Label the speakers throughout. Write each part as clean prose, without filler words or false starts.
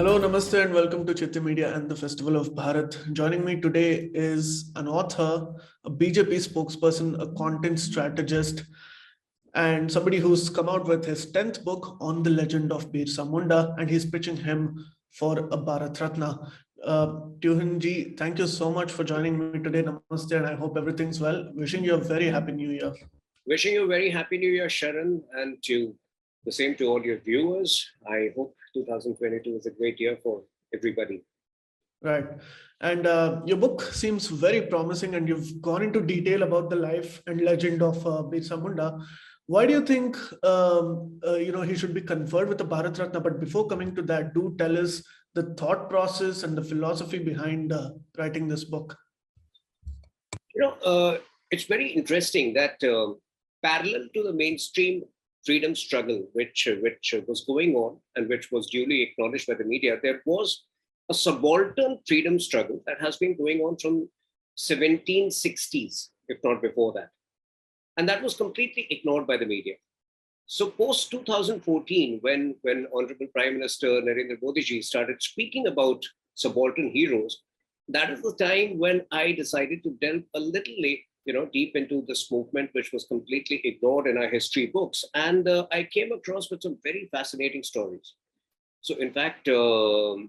Speaker 1: Hello, namaste, and welcome to Chitti Media and the Festival of Bharat. Joining me today is an author, a BJP spokesperson, a content strategist, and somebody who's come out with his 10th book on the legend of Birsa Munda, and he's pitching him for a Bharat Ratna. Tuhin Ji, thank you so much for joining me today. Namaste, and I hope everything's well. Wishing you a very happy new year.
Speaker 2: Wishing you a very happy new year, Sharon, and to the same to all your viewers. I hope 2022 is a great year for everybody.
Speaker 1: Right. And your book seems very promising, and you've gone into detail about the life and legend of Birsa Munda. Why do you think he should be conferred with a Bharat Ratna? But before coming to that, do tell us the thought process and the philosophy behind writing this book.
Speaker 2: It's very interesting that parallel to the mainstream freedom struggle, which was going on and which was duly acknowledged by the media, there was a subaltern freedom struggle that has been going on from 1760s, if not before that. And that was completely ignored by the media. So post 2014, when Honorable Prime Minister Narendra Modi ji started speaking about subaltern heroes, that is the time when I decided to delve a little deep into this movement, which was completely ignored in our history books. And I came across with some very fascinating stories. So in fact, the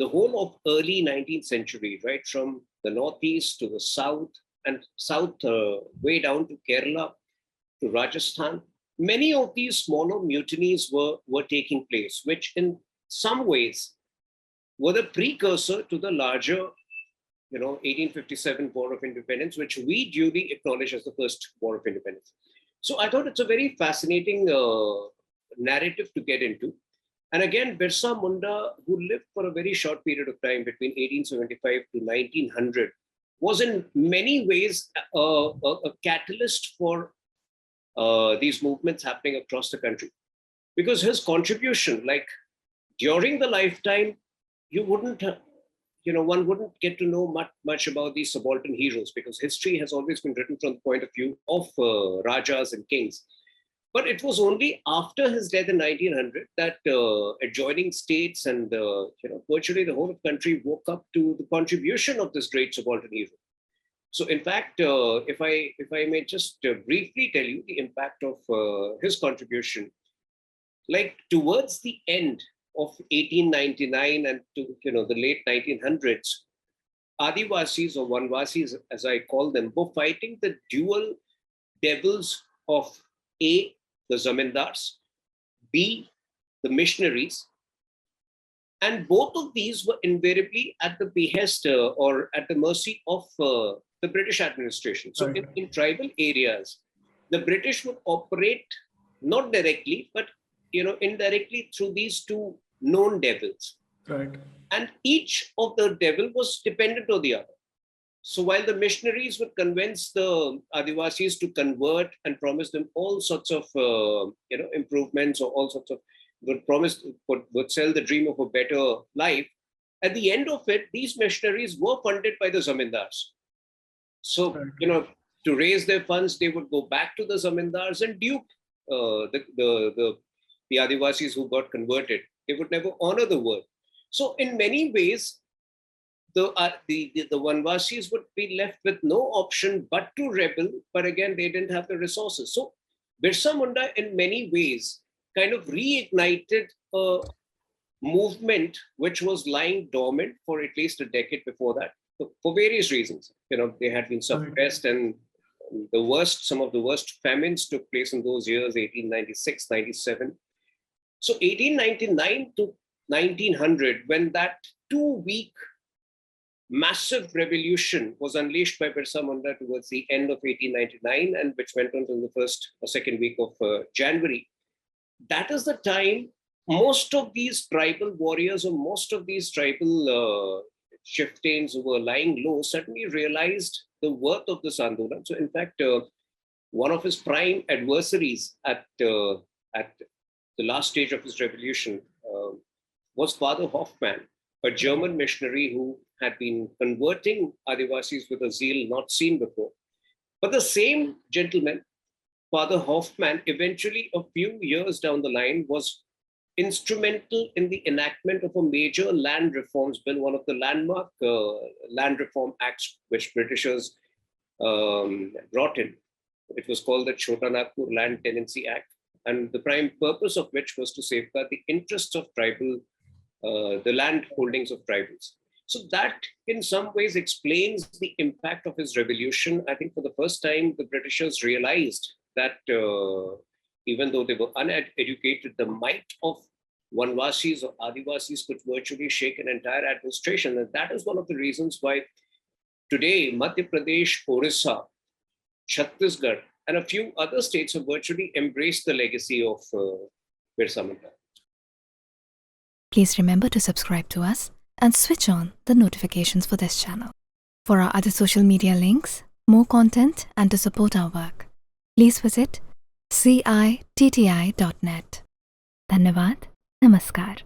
Speaker 2: whole of early 19th century, right from the Northeast to the South and way down to Kerala, to Rajasthan, many of these smaller mutinies were taking place, which in some ways were the precursor to the larger 1857 War of Independence, which we duly acknowledge as the first War of Independence. So I thought it's a very fascinating narrative to get into. And again, Birsa Munda, who lived for a very short period of time between 1875 to 1900, was in many ways a catalyst for these movements happening across the country. Because his contribution, like during the lifetime, one wouldn't get to know much about these subaltern heroes, because history has always been written from the point of view of Rajas and kings. But it was only after his death in 1900 that adjoining states and virtually the whole of the country woke up to the contribution of this great subaltern hero. So in fact, if I may just briefly tell you the impact of his contribution, like towards the end of 1899 and to the late 1900s, Adivasis or Vanvasis, as I call them, were fighting the dual devils of A, the zamindars, B, the missionaries. And both of these were invariably at the behest or at the mercy of the British administration. So in tribal areas, the British would operate not directly, but indirectly through these two known devils.
Speaker 1: Right. And
Speaker 2: each of the devil was dependent on the other. So while the missionaries would convince the Adivasis to convert and promise them all sorts of improvements, or all sorts of would sell the dream of a better life, at the end of it, these missionaries were funded by the zamindars. So to raise their funds, they would go back to the zamindars and dupe the Adivasis who got converted. They would never honor the word. So in many ways, the Vanvasis would be left with no option but to rebel, but again, they didn't have the resources. So Birsa Munda, in many ways, kind of reignited a movement which was lying dormant for at least a decade before that, for various reasons. They had been suppressed, and some of the worst famines took place in those years, 1896, 97. So 1899 to 1900, when that 2-week massive revolution was unleashed by Birsa Munda towards the end of 1899, and which went on to the first or second week of January, that is the time most of these tribal warriors or most of these tribal chieftains who were lying low suddenly realized the worth of this Andolan. So in fact, one of his prime adversaries at the last stage of his revolution was Father Hoffmann, a German missionary who had been converting Adivasis with a zeal not seen before. But the same gentleman, Father Hoffmann, eventually a few years down the line was instrumental in the enactment of a major land reforms bill, one of the landmark land reform acts which Britishers brought in. It was called the Chota Nagpur Land Tenancy Act, and the prime purpose of which was to safeguard the interests of tribal, the land holdings of tribals. So that in some ways explains the impact of his revolution. I think for the first time, the Britishers realized that even though they were uneducated, the might of Vanvasis or Adivasis could virtually shake an entire administration. And that is one of the reasons why today Madhya Pradesh, Orissa, Chhattisgarh, and a few other states have virtually embraced the legacy of Birsa Munda.
Speaker 3: Please remember to subscribe to us and switch on the notifications for this channel. For our other social media links, more content, and to support our work, please visit citti.net. Dhanyavad. Namaskar.